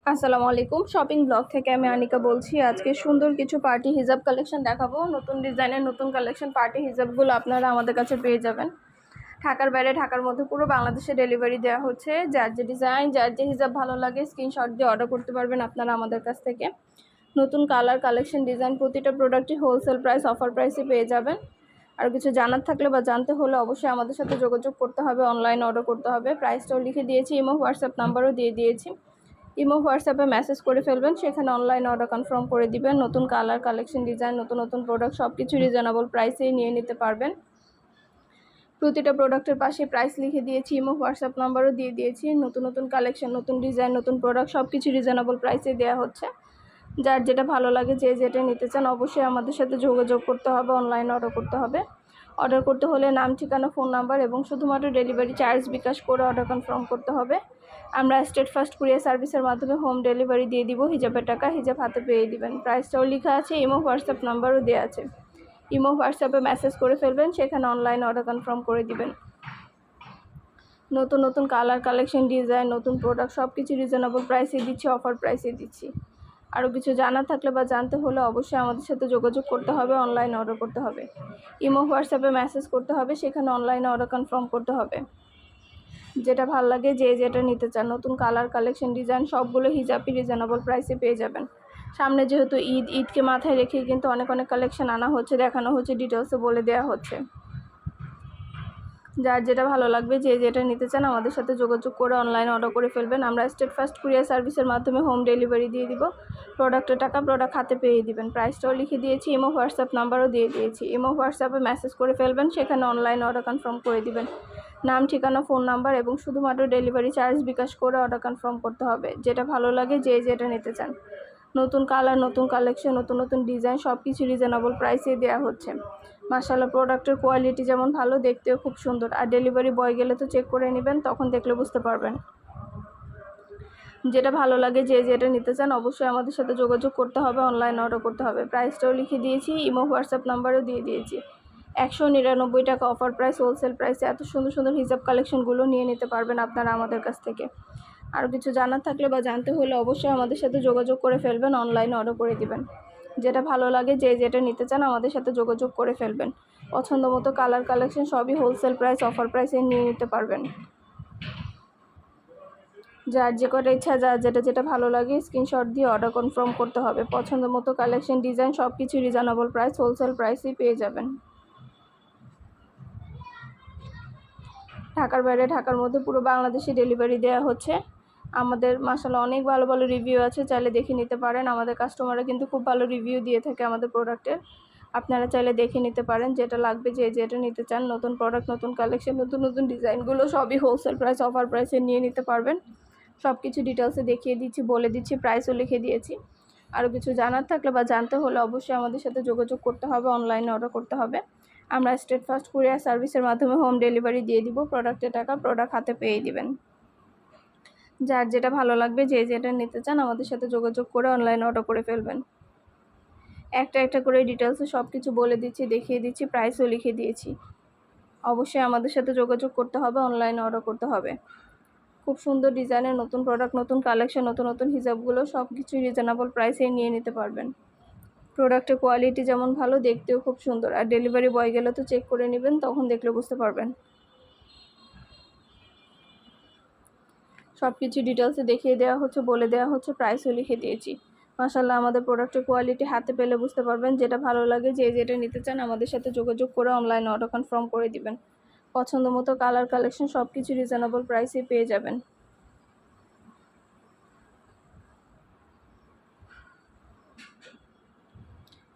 আসসালামু আলাইকুম। Shopping blog থেকে আমি আনিকা বলছি। আজকে সুন্দর কিছু পার্টি হিজাব কালেকশন দেখাবো। নতুন ডিজাইনের নতুন কালেকশন পার্টি হিজাবগুলো আপনারা আমাদের কাছে পেয়ে যাবেন। ঢাকার বাইরে, ঢাকার মধ্যে পুরো বাংলাদেশে ডেলিভারি দেওয়া হচ্ছে। যার যে ডিজাইন, যার যে হিজাব ভালো লাগে স্ক্রিনশট দিয়ে অর্ডার করতে পারবেন আপনারা আমাদের কাছ থেকে। নতুন কালার, কালেকশন, ডিজাইন প্রতিটা প্রোডাক্টই হোলসেল প্রাইস, অফার প্রাইসে পেয়ে যাবেন। আর কিছু জানার থাকলে বা জানতে হলে অবশ্যই আমাদের সাথে যোগাযোগ করতে হবে, অনলাইন অর্ডার করতে হবে। প্রাইসটাও লিখে দিয়েছি, ইমো হোয়াটসঅ্যাপ নাম্বারও দিয়ে দিয়েছি। ইমো হোয়াটসঅ্যাপে মেসেজ করে ফেলবেন, সেখানে অনলাইন অর্ডার কনফার্ম করে দিবেন। নতুন কালার, কালেকশন, ডিজাইন, নতুন নতুন প্রোডাক্ট সব কিছু রিজনেবল প্রাইসেই নিয়ে নিতে পারবেন। প্রতিটা প্রোডাক্টের পাশে প্রাইস লিখে দিয়েছি, ইমো হোয়াটসঅ্যাপ নাম্বারও দিয়ে দিয়েছি। নতুন নতুন কালেকশন, নতুন ডিজাইন, নতুন প্রোডাক্ট সব কিছু রিজনেবল প্রাইসে দেওয়া হচ্ছে। যার যেটা ভালো লাগে, যে যেটা নিতে চান অবশ্যই আমাদের সাথে যোগাযোগ করতে হবে, অনলাইন অর্ডার করতে হবে। অর্ডার করতে হলে নাম, ঠিকানা, ফোন নাম্বার এবং শুধুমাত্র ডেলিভারি চার্জ বিকাশ করে অর্ডার কনফার্ম করতে হবে। আমরা স্টেট ফার্স্ট কুরিয়ার সার্ভিসের মাধ্যমে হোম ডেলিভারি দিয়ে দিব। হিজাবের টাকা হিজাব হাতে পেয়ে দিবেন। প্রাইসটাও লেখা আছে, ইমো হোয়াটসঅ্যাপ নাম্বারও দেওয়া আছে। ইমো হোয়াটসঅ্যাপে মেসেজ করে ফেলবেন, সেখানে অনলাইন অর্ডার কনফার্ম করে দিবেন। নতুন নতুন কালার, কালেকশন, ডিজাইন, নতুন প্রোডাক্ট সব কিছু রিজনেবল প্রাইসে দিচ্ছি, অফার প্রাইসে দিচ্ছি। আরও কিছু জানার থাকলে বা জানতে হলে অবশ্যই আমাদের সাথে যোগাযোগ করতে হবে, অনলাইন অর্ডার করতে হবে। ইমো হোয়াটসঅ্যাপে মেসেজ করতে হবে, সেখানে অনলাইনে অর্ডার কনফার্ম করতে হবে। যেটা ভালো লাগে, যে যেটা নিতে চান, নতুন কালার, কালেকশন, ডিজাইন সবগুলো হিজাবই রিজনেবল প্রাইসে পেয়ে যাবেন। সামনে যেহেতু ঈদকে মাথায় রেখে কিন্তু অনেক অনেক কালেকশন আনা হচ্ছে, দেখানো হচ্ছে, ডিটেলসে বলে দেওয়া হচ্ছে। যার যেটা ভালো লাগবে, যে যেটা নিতে চান আমাদের সাথে যোগাযোগ করে অনলাইনে অর্ডার করে ফেলবেন। আমরা স্টেট ফার্স্ট কুরিয়ার সার্ভিসের মাধ্যমে হোম ডেলিভারি দিয়ে দিব। প্রোডাক্টের টাকা প্রোডাক্ট হাতে পেয়ে দিবেন। প্রাইসটাও লিখে দিয়েছি, ইমো হোয়াটসঅ্যাপ নাম্বারও দিয়ে দিয়েছি। ইমো হোয়াটসঅ্যাপে মেসেজ করে ফেলবেন, সেখানে অনলাইন অর্ডার কনফার্ম করে দিবেন। নাম, ঠিকানা, ফোন নাম্বার এবং শুধুমাত্র ডেলিভারি চার্জ বিকাশ করে অর্ডার কনফার্ম করতে হবে। যেটা ভালো লাগে, যে যেটা নিতে চান। নতুন কালার, নতুন কালেকশন, নতুন নতুন ডিজাইন সব কিছু রিজনেবল প্রাইসে দেওয়া হচ্ছে। মাশাআল্লাহ, প্রোডাক্টের কোয়ালিটি যেমন ভালো, দেখতেও খুব সুন্দর। আর ডেলিভারি বয় গেলে তো চেক করে নেবেন, তখন দেখলে বুঝতে পারবেন। যেটা ভালো লাগে, যে যেটা নিতে চান অবশ্যই আমাদের সাথে যোগাযোগ করতে হবে, অনলাইন অর্ডার করতে হবে। প্রাইসটাও লিখে দিয়েছি, ইমো হোয়াটসঅ্যাপ নাম্বারও দিয়ে দিয়েছি। 199 টাকা অফার প্রাইস, হোলসেল প্রাইসে এত সুন্দর সুন্দর হিজাব কালেকশনগুলো নিয়ে নিতে পারবেন আপনারা আমাদের কাছ থেকে। আরও কিছু জানার থাকলে বা জানতে হলে অবশ্যই আমাদের সাথে যোগাযোগ করে ফেলবেন, অনলাইনে অর্ডার করে দিবেন। যেটা ভালো লাগে, যে যেটা নিতে চান আমাদের সাথে যোগাযোগ করে ফেলবেন। পছন্দ মতো কালার, কালেকশন সবই হোলসেল প্রাইস, অফার প্রাইসে নিয়ে নিতে পারবেন। যার যে কটা ইচ্ছা, যার যেটা ভালো লাগে স্ক্রিনশট দিয়ে অর্ডার কনফার্ম করতে হবে। পছন্দ মতো কালেকশন, ডিজাইন সব কিছু রিজনেবল প্রাইস, হোলসেল প্রাইসেই পেয়ে যাবেন। ঢাকার বাইরে, ঢাকার মধ্যে পুরো বাংলাদেশে ডেলিভারি দেওয়া হচ্ছে। আমাদের মাশাআল্লাহ অনেক ভালো ভালো রিভিউ আছে, চাইলে দেখে নিতে পারেন। আমাদের কাস্টমাররা কিন্তু খুব ভালো রিভিউ দিয়ে থাকে আমাদের প্রোডাক্টের। আপনারা চাইলে দেখে নিতে পারেন, যেটা লাগবে, যে যেটা নিতে চান। নতুন প্রোডাক্ট, নতুন কালেকশন, নতুন নতুন ডিজাইনগুলো সবই হোলসেল প্রাইস, অফার প্রাইসে নিয়ে নিতে পারবেন। সব কিছু ডিটেলসে দেখিয়ে দিচ্ছি, বলে দিচ্ছি, প্রাইসও লিখে দিয়েছি। আরও কিছু জানার থাকলে বা জানতে হলে অবশ্যই আমাদের সাথে যোগাযোগ করতে হবে, অনলাইনে অর্ডার করতে হবে। আমরা স্টেট ফার্স্ট কুরিয়ার সার্ভিসের মাধ্যমে হোম ডেলিভারি দিয়ে দিব। প্রোডাক্টের টাকা প্রোডাক্ট হাতে পেয়ে দিবেন। যার যেটা ভালো লাগবে, যে যেটা নিতে চান আমাদের সাথে যোগাযোগ করে অনলাইনে অর্ডার করে ফেলবেন। একটা একটা করে ডিটেলসে সব কিছু বলে দিচ্ছি, দেখিয়ে দিচ্ছি, প্রাইসও লিখে দিয়েছি। অবশ্যই আমাদের সাথে যোগাযোগ করতে হবে, অনলাইনে অর্ডার করতে হবে। খুব সুন্দর ডিজাইনের নতুন প্রোডাক্ট, নতুন কালেকশন, নতুন নতুন হিজাবগুলো সব কিছুই রিজনেবল প্রাইসেই নিয়ে নিতে পারবেন। প্রোডাক্টের কোয়ালিটি যেমন ভালো, দেখতেও খুব সুন্দর। আর ডেলিভারি বয় গেলে তো চেক করে নেবেন, তখন দেখলে বুঝতে পারবেন। সব কিছু ডিটেলসে দেখিয়ে দেওয়া হচ্ছে, বলে দেওয়া হচ্ছে, প্রাইসও লিখে দিয়েছি। মাশাআল্লাহ, আমাদের প্রোডাক্টের কোয়ালিটি হাতে পেলে বুঝতে পারবেন। যেটা ভালো লাগে, যে যেটা নিতে চান আমাদের সাথে যোগাযোগ করে অনলাইনে অর্ডার কনফার্ম করে দিবেন। পছন্দ মতো কালার, কালেকশন সব কিছু রিজনেবল প্রাইসে পেয়ে যাবেন।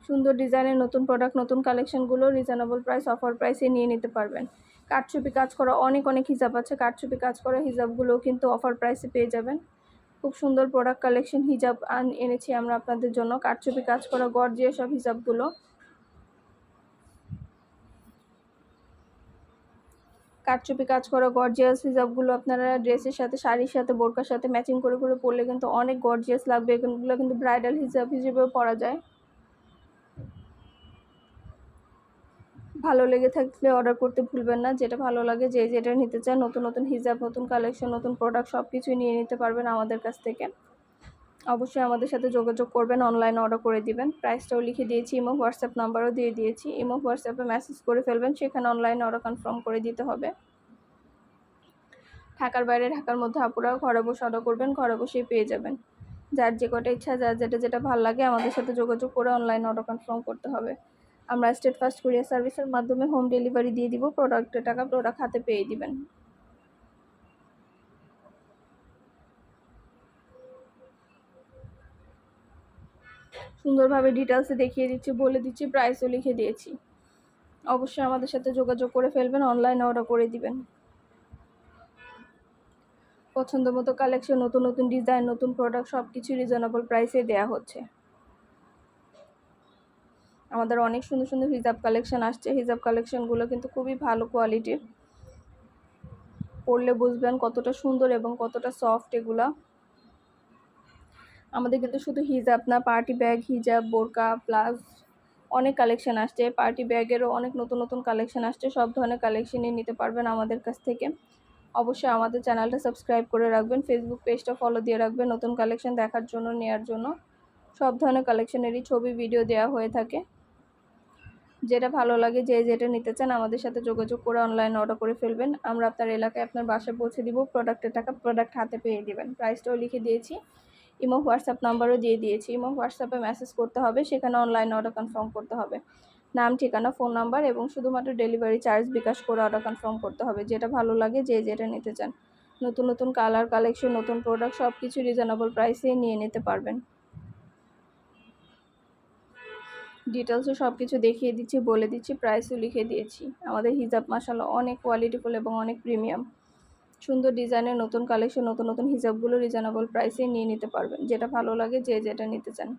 সুন্দর ডিজাইনের নতুন প্রোডাক্ট, নতুন কালেকশনগুলো রিজনেবল প্রাইস, অফার প্রাইসে নিয়ে নিতে পারবেন। কারচুপি কাজ করা অনেক অনেক হিজাব আছে, কারচুপি কাজ করা হিজাবগুলোও কিন্তু অফার প্রাইসে পেয়ে যাবেন। খুব সুন্দর প্রোডাক্ট, কালেকশন, হিজাব এনেছি আমরা আপনাদের জন্য। কারচুপি কাজ করা গর্জিয়াস সব হিজাবগুলো। কারচুপি কাজ করা গর্জিয়াস হিজাবগুলো আপনারা ড্রেসের সাথে, শাড়ির সাথে, বোরকার সাথে ম্যাচিং করে করে পরলে কিন্তু অনেক গর্জিয়াস লাগবে। এগুলো কিন্তু ব্রাইডাল হিজাব হিসেবেও পরা যায়। ভালো লেগে থাকলে অর্ডার করতে ভুলবেন না। যেটা ভালো লাগে, যে যেটা নিতে চান, নতুন নতুন হিজাব, নতুন কালেকশন, নতুন প্রোডাক্ট সব কিছুই নিয়ে নিতে পারবেন আমাদের কাছ থেকে। অবশ্যই আমাদের সাথে যোগাযোগ করবেন, অনলাইনে অর্ডার করে দিবেন। প্রাইসটাও লিখে দিয়েছি, ইমো হোয়াটসঅ্যাপ নাম্বারও দিয়ে দিয়েছি। ইমো হোয়াটসঅ্যাপে মেসেজ করে ফেলবেন, সেখানে অনলাইনে অর্ডার কনফার্ম করে দিতে হবে। ঢাকার বাইরে ঢাকার মধ্যে আপুরা ঘরে বসে অর্ডার করবেন, ঘরে বসেই পেয়ে যাবেন। যার যে কটা ইচ্ছা, যার যেটা ভালো লাগে আমাদের সাথে যোগাযোগ করে অনলাইনে অর্ডার কনফার্ম করতে হবে। আমরা স্টেট ফাস্ট কুরিয়ার সার্ভিসের মাধ্যমে হোম ডেলিভারি দিয়ে দিব। প্রোডাক্টের টাকা প্রোডাক্ট হাতে পেয়ে দিবেন। সুন্দরভাবে ডিটেলসে দেখিয়ে দিচ্ছি, বলে দিচ্ছি, প্রাইসও লিখে দিয়েছি। অবশ্যই আমাদের সাথে যোগাযোগ করে ফেলবেন, অনলাইনে অর্ডার করে দিবেন। পছন্দ মতো কালেকশন, নতুন নতুন ডিজাইন, নতুন প্রোডাক্ট সব কিছু রিজনেবল প্রাইসে দেওয়া হচ্ছে। আমাদের অনেক সুন্দর সুন্দর হিজাব কালেকশন আসছে। হিজাব কালেকশনগুলো কিন্তু খুবই ভালো কোয়ালিটির, পরলে বুঝবেন কতটা সুন্দর এবং কতটা সফট এগুলা। আমাদের কিন্তু শুধু হিজাব না, পার্টি ব্যাগ, হিজাব, বোরকা প্লাস অনেক কালেকশন আসছে। পার্টি ব্যাগেরও অনেক নতুন নতুন কালেকশন আসছে। সব ধরনের কালেকশনই নিতে পারবেন আমাদের কাছ থেকে। অবশ্যই আমাদের চ্যানেলটা সাবস্ক্রাইব করে রাখবেন, ফেসবুক পেজটা ফলো দিয়ে রাখবেন নতুন কালেকশন দেখার জন্য, নেওয়ার জন্য। সব ধরনের কালেকশনেরই ছবি ভিডিও দেওয়া হয়ে থাকে। যেটা ভালো লাগে, যেটা নিতে চান আমাদের সাথে যোগাযোগ করে অনলাইনে অর্ডার করে ফেলবেন। আমরা আপনার এলাকায় আপনার বাসায় পৌঁছে দিব। প্রোডাক্টের টাকা প্রোডাক্ট হাতে পেয়ে দেবেন। প্রাইসটাও লিখে দিয়েছি, ইমো হোয়াটসঅ্যাপ নাম্বারও দিয়ে দিয়েছি। ইমো হোয়াটসঅ্যাপে মেসেজ করতে হবে, সেখানে অনলাইনে অর্ডার কনফার্ম করতে হবে। নাম, ঠিকানা, ফোন নাম্বার এবং শুধুমাত্র ডেলিভারি চার্জ বিকাশ করে অর্ডার কনফার্ম করতে হবে। যেটা ভালো লাগে, যেটা নিতে চান। নতুন নতুন কালার কালেকশন, নতুন প্রোডাক্ট সব কিছু রিজনেবল প্রাইসেই নিয়ে নিতে পারবেন। ডিটেলসে সব কিছু দেখিয়ে দিচ্ছি, বলে দিচ্ছি, প্রাইসও লিখে দিয়েছি। আমাদের হিজাব মাশাআল্লাহ অনেক কোয়ালিটিফুল এবং অনেক প্রিমিয়াম। সুন্দর ডিজাইনের নতুন কালেকশন, নতুন নতুন হিজাবগুলো রিজনেবল প্রাইসে নিয়ে নিতে পারবেন। যেটা ভালো লাগে, যেটা নিতে চান।